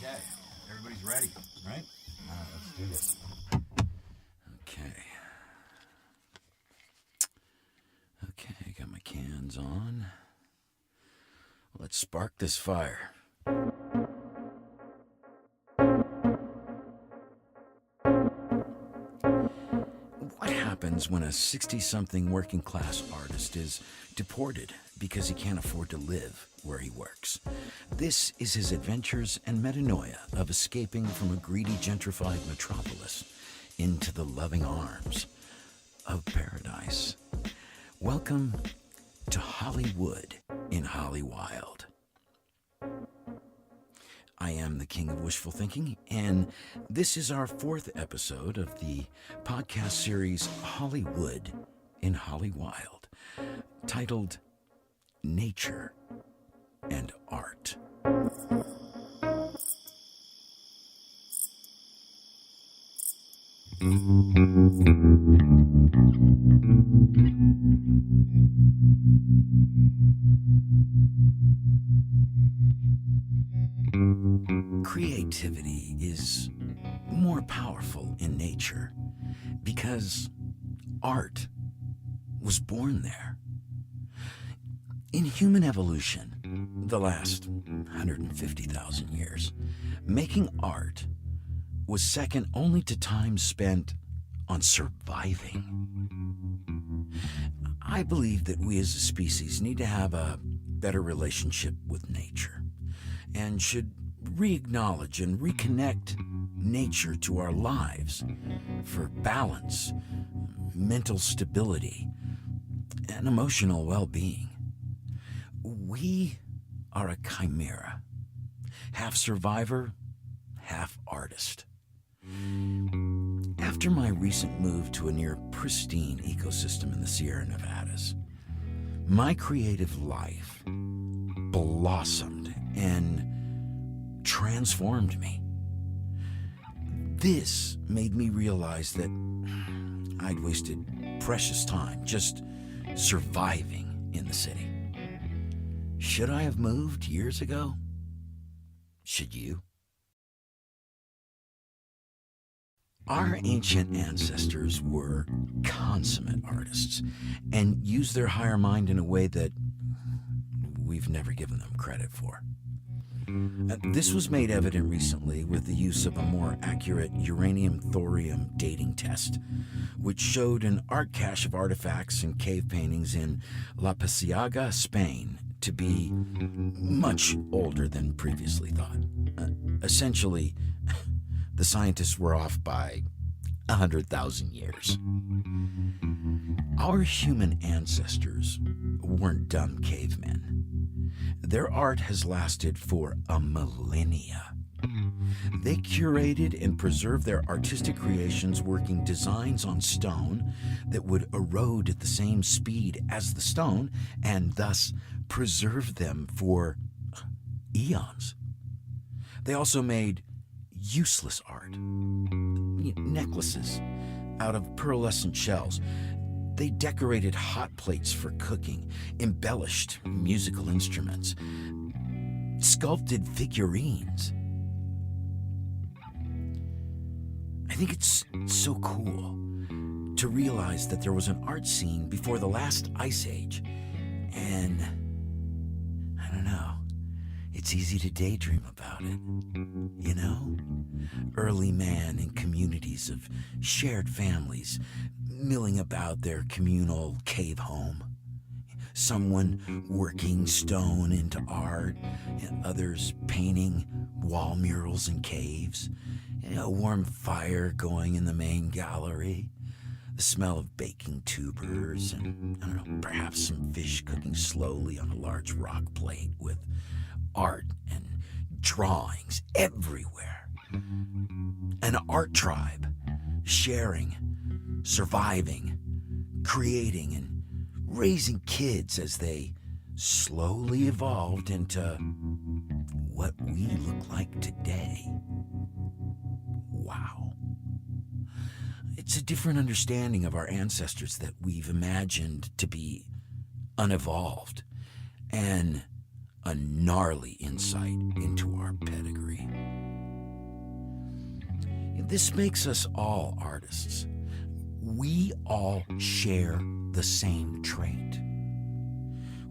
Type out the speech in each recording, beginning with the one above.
Okay, everybody's ready, right? All right, let's do this. Okay, got my cans on. Let's spark this fire. What happens when a 60-something working-class artist is deported because he can't afford to live where he works? This is his adventures and metanoia of escaping from a greedy, gentrified metropolis into the loving arms of paradise. Welcome to Hollywood in Hollywild. I am the king of wishful thinking, and this is our 4th episode of the podcast series Hollywood in Hollywild, titled Nature and Art. Creativity is more powerful in nature because art was born there. In human evolution, the last 150,000 years, making art was second only to time spent on surviving. I believe that we as a species need to have a better relationship with nature and should re-acknowledge and reconnect nature to our lives for balance, mental stability, and emotional well-being. We are a chimera, half survivor, half artist. After my recent move to a near pristine ecosystem in the Sierra Nevadas, my creative life blossomed and transformed me. This made me realize that I'd wasted precious time just surviving in the city. Should I have moved years ago? Should you? Our ancient ancestors were consummate artists and used their higher mind in a way that we've never given them credit for. This was made evident recently with the use of a more accurate uranium-thorium dating test, which showed an art cache of artifacts and cave paintings in La Pasiega, Spain, to be much older than previously thought. Essentially, the scientists were off by 100,000 years. Our human ancestors weren't dumb cavemen. Their art has lasted for a millennia. They curated and preserved their artistic creations working designs on stone that would erode at the same speed as the stone and thus preserve them for eons. They also made useless art, necklaces out of pearlescent shells. They decorated hot plates for cooking, embellished musical instruments, sculpted figurines. I think it's so cool to realize that there was an art scene before the last ice age, and I don't know, it's easy to daydream about it, you know? Early man in communities of shared families milling about their communal cave home. Someone working stone into art, and others painting wall murals in caves. A warm fire going in the main gallery. The smell of baking tubers and, I don't know, perhaps some fish cooking slowly on a large rock plate with art and drawings everywhere. An art tribe, sharing, surviving, creating, and raising kids as they slowly evolved into what we look like today. Wow. It's a different understanding of our ancestors that we've imagined to be unevolved, and a gnarly insight into our pedigree. This makes us all artists. We all share the same trait.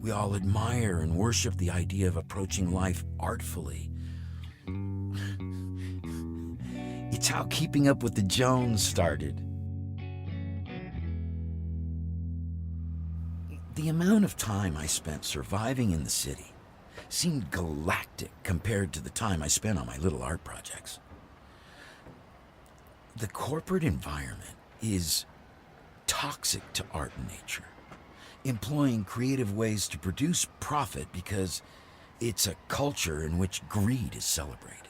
We all admire and worship the idea of approaching life artfully. It's how Keeping Up with the Jones started. The amount of time I spent surviving in the city seemed galactic compared to the time I spent on my little art projects. The corporate environment is toxic to art and nature, employing creative ways to produce profit because it's a culture in which greed is celebrated.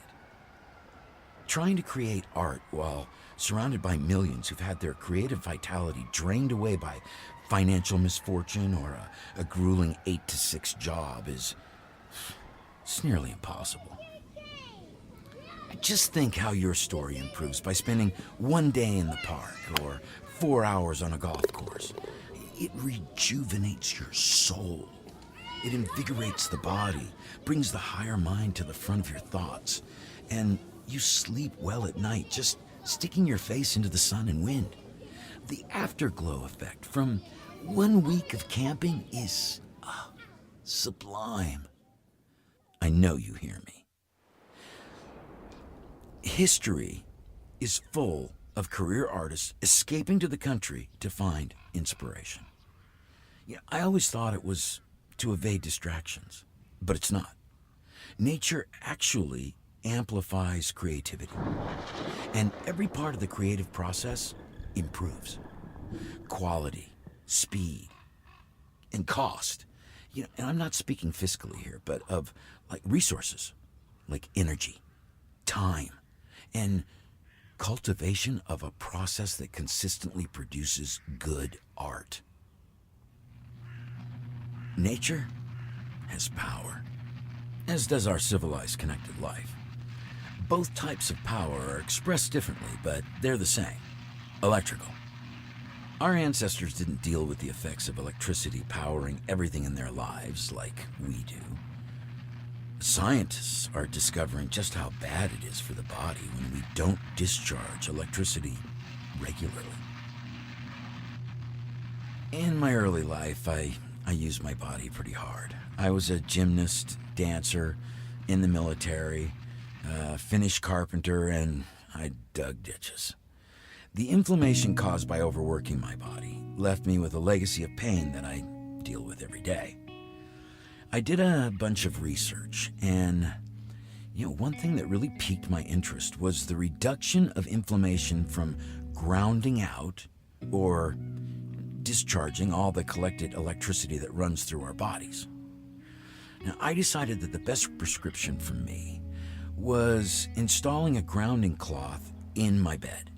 Trying to create art while surrounded by millions who've had their creative vitality drained away by financial misfortune or a grueling 8-to-6 job is nearly impossible. Just think how your story improves by spending one day in the park or 4 hours on a golf course. It rejuvenates your soul. It invigorates the body, brings the higher mind to the front of your thoughts, and you sleep well at night just sticking your face into the sun and wind. The afterglow effect from 1 week of camping is sublime. I know you hear me. History is full of career artists escaping to the country to find inspiration. I always thought it was to evade distractions, but it's not. Nature actually amplifies creativity, and every part of the creative process improves. Quality, speed, and cost. And I'm not speaking fiscally here, but of like resources, like energy, time, and cultivation of a process that consistently produces good art. Nature has power, as does our civilized connected life. Both types of power are expressed differently, but they're the same: electrical. Our ancestors didn't deal with the effects of electricity powering everything in their lives like we do. Scientists are discovering just how bad it is for the body when we don't discharge electricity regularly. In my early life, I used my body pretty hard. I was a gymnast, dancer, in the military, finished carpenter, and I dug ditches. The inflammation caused by overworking my body left me with a legacy of pain that I deal with every day. I did a bunch of research, and one thing that really piqued my interest was the reduction of inflammation from grounding out or discharging all the collected electricity that runs through our bodies. Now, I decided that the best prescription for me was installing a grounding cloth in my bed.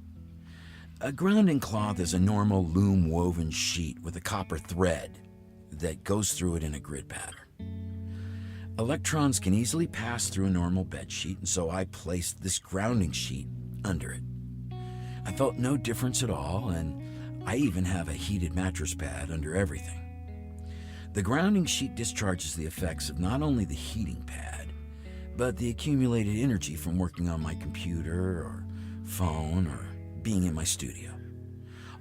A grounding cloth is a normal loom woven sheet with a copper thread that goes through it in a grid pattern. Electrons can easily pass through a normal bed sheet, and so I placed this grounding sheet under it. I felt no difference at all, and I even have a heated mattress pad under everything. The grounding sheet discharges the effects of not only the heating pad, but the accumulated energy from working on my computer or phone or being in my studio.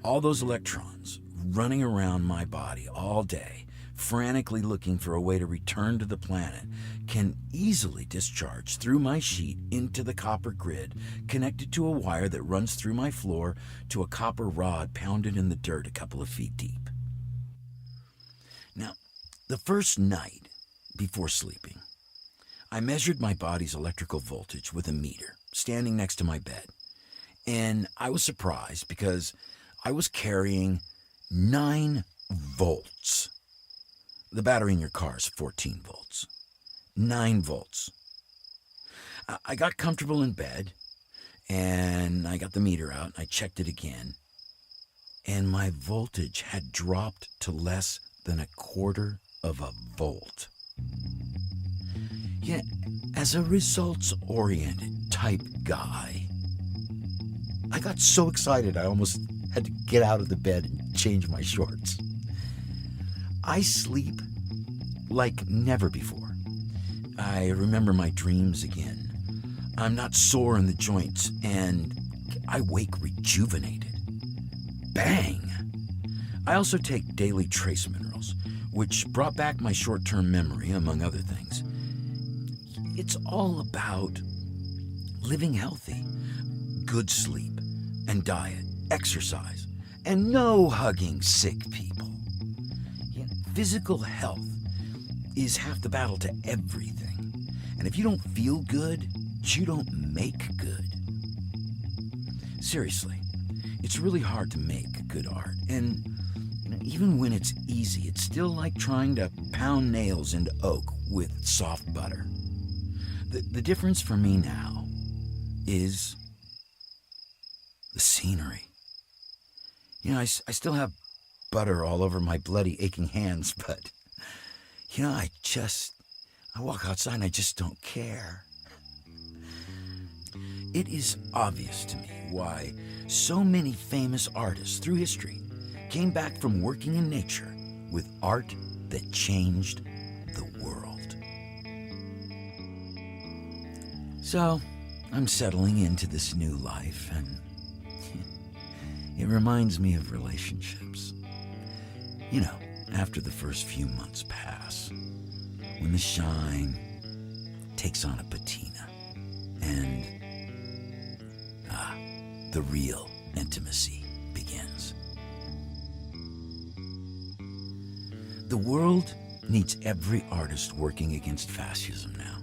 All those electrons running around my body all day, frantically looking for a way to return to the planet, can easily discharge through my sheet into the copper grid connected to a wire that runs through my floor to a copper rod pounded in the dirt a couple of feet deep. Now, the first night before sleeping, I measured my body's electrical voltage with a meter standing next to my bed, and I was surprised because I was carrying 9 volts. The battery in your car is 14 volts. 9 volts. I got comfortable in bed, and I got the meter out, and I checked it again, and my voltage had dropped to less than 1/4 of a volt. Yet, as a results-oriented type guy, I got so excited I almost had to get out of the bed and change my shorts. I sleep like never before. I remember my dreams again. I'm not sore in the joints, and I wake rejuvenated. Bang! I also take daily trace minerals, which brought back my short-term memory, among other things. It's all about living healthy, good sleep and diet, exercise, and no hugging sick people. Physical health is half the battle to everything. And if you don't feel good, you don't make good. Seriously, it's really hard to make good art. And even when it's easy, it's still like trying to pound nails into oak with soft butter. The difference for me now is the scenery. I still have butter all over my bloody aching hands, but I walk outside and I just don't care. It is obvious to me why so many famous artists through history came back from working in nature with art that changed the world. So, I'm settling into this new life, and it reminds me of relationships. After the first few months pass, when the shine takes on a patina, and the real intimacy begins. The world needs every artist working against fascism now,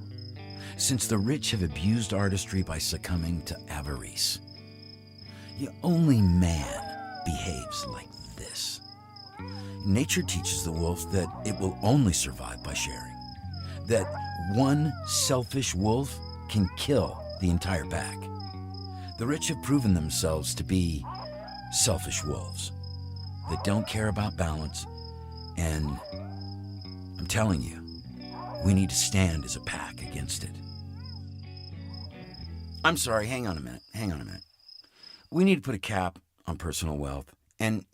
since the rich have abused artistry by succumbing to avarice. Only man behaves like this. Nature teaches the wolf that it will only survive by sharing, that one selfish wolf can kill the entire pack. The rich have proven themselves to be selfish wolves that don't care about balance, and I'm telling you, we need to stand as a pack against it. I'm sorry, hang on a minute. We need to put a cap on personal wealth, and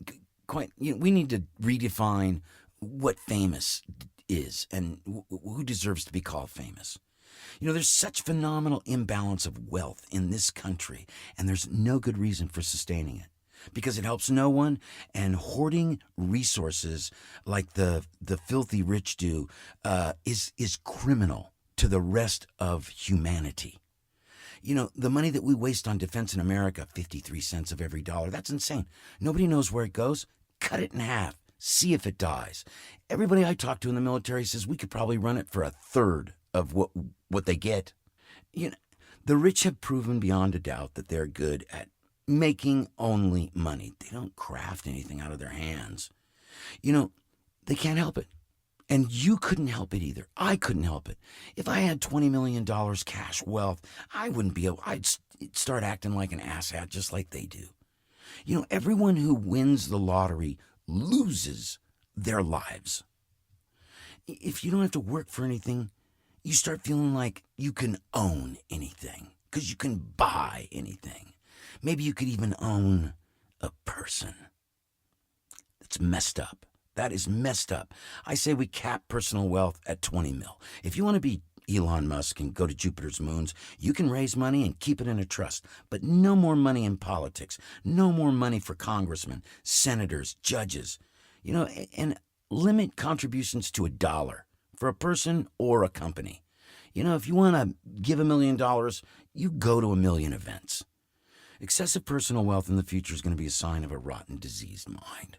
we need to redefine what famous is and who deserves to be called famous. There's such phenomenal imbalance of wealth in this country, and there's no good reason for sustaining it, because it helps no one, and hoarding resources like the filthy rich do is criminal to the rest of humanity. The money that we waste on defense in America, 53 cents of every dollar, that's insane. Nobody knows where it goes. Cut it in half. See if it dies. Everybody I talk to in the military says we could probably run it for a third of what they get. The rich have proven beyond a doubt that they're good at making only money. They don't craft anything out of their hands. They can't help it. And you couldn't help it either. I couldn't help it. If I had $20 million cash wealth, I'd start acting like an asshat just like they do. Everyone who wins the lottery loses their lives. If you don't have to work for anything, you start feeling like you can own anything, because you can buy anything. Maybe you could even own a person. That's messed up. That is messed up. I say we cap personal wealth at 20 mil. If you want to be Elon Musk and go to Jupiter's moons, you can raise money and keep it in a trust. But no more money in politics. No more money for congressmen, senators, judges. And limit contributions to $1 for a person or a company. If you want to give $1 million, you go to 1 million events. Excessive personal wealth in the future is going to be a sign of a rotten, diseased mind.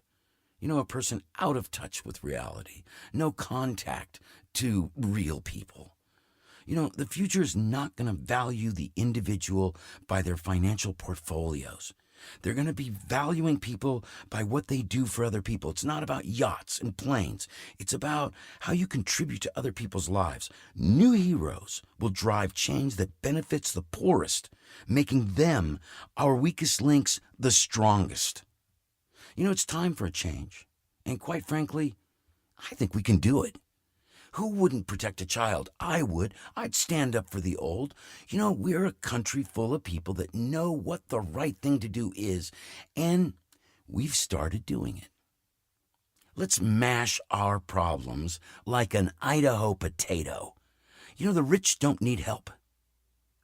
A person out of touch with reality. No contact to real people. The future is not going to value the individual by their financial portfolios. They're going to be valuing people by what they do for other people. It's not about yachts and planes. It's about how you contribute to other people's lives. New heroes will drive change that benefits the poorest, making them, our weakest links, the strongest. It's time for a change. And quite frankly, I think we can do it. Who wouldn't protect a child? I would. I'd stand up for the old. We're a country full of people that know what the right thing to do is, and we've started doing it. Let's mash our problems like an Idaho potato. The rich don't need help.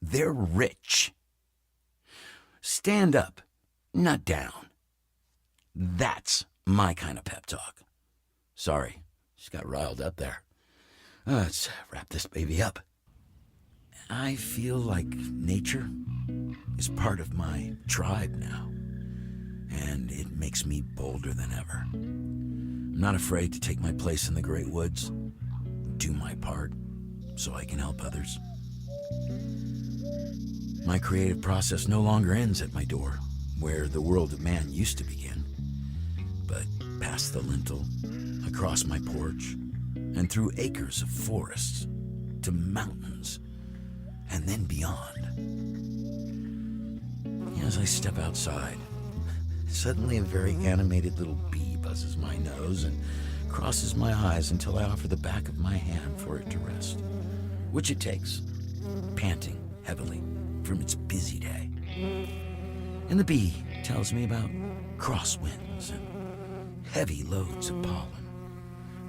They're rich. Stand up, not down. That's my kind of pep talk. Sorry, just got riled up there. Let's wrap this baby up. I feel like nature is part of my tribe now, and it makes me bolder than ever. I'm not afraid to take my place in the great woods, do my part so I can help others. My creative process no longer ends at my door, where the world of man used to begin, but past the lintel, across my porch, and through acres of forests, to mountains, and then beyond. As I step outside, suddenly a very animated little bee buzzes my nose and crosses my eyes until I offer the back of my hand for it to rest, which it takes, panting heavily from its busy day. And the bee tells me about crosswinds and heavy loads of pollen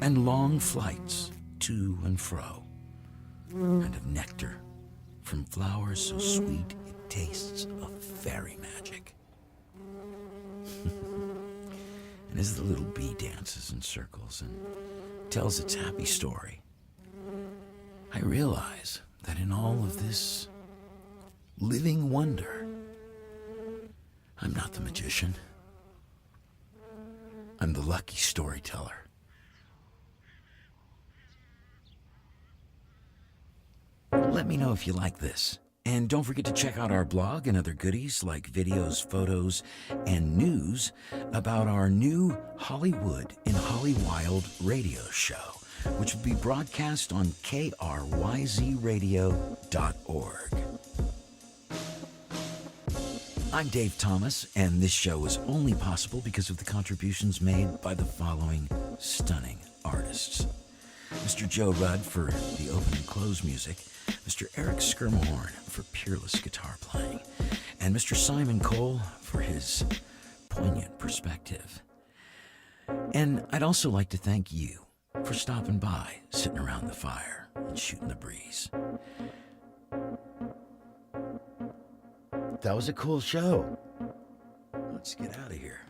and long flights to and fro, and of nectar from flowers so sweet it tastes of fairy magic. And as the little bee dances in circles and tells its happy story, I realize that in all of this living wonder, I'm not the magician. I'm the lucky storyteller. Let me know if you like this. And don't forget to check out our blog and other goodies like videos, photos, and news about our new Hollywood in Hollywild radio show, which will be broadcast on KRYZradio.org. I'm Dave Thomas, and this show is only possible because of the contributions made by the following stunning artists. Mr. Joe Rudd for the open and close music, Mr. Eric Skirmahorn for peerless guitar playing, and Mr. Simon Cole for his poignant perspective. And I'd also like to thank you for stopping by, sitting around the fire and shooting the breeze. That was a cool show. Let's get out of here.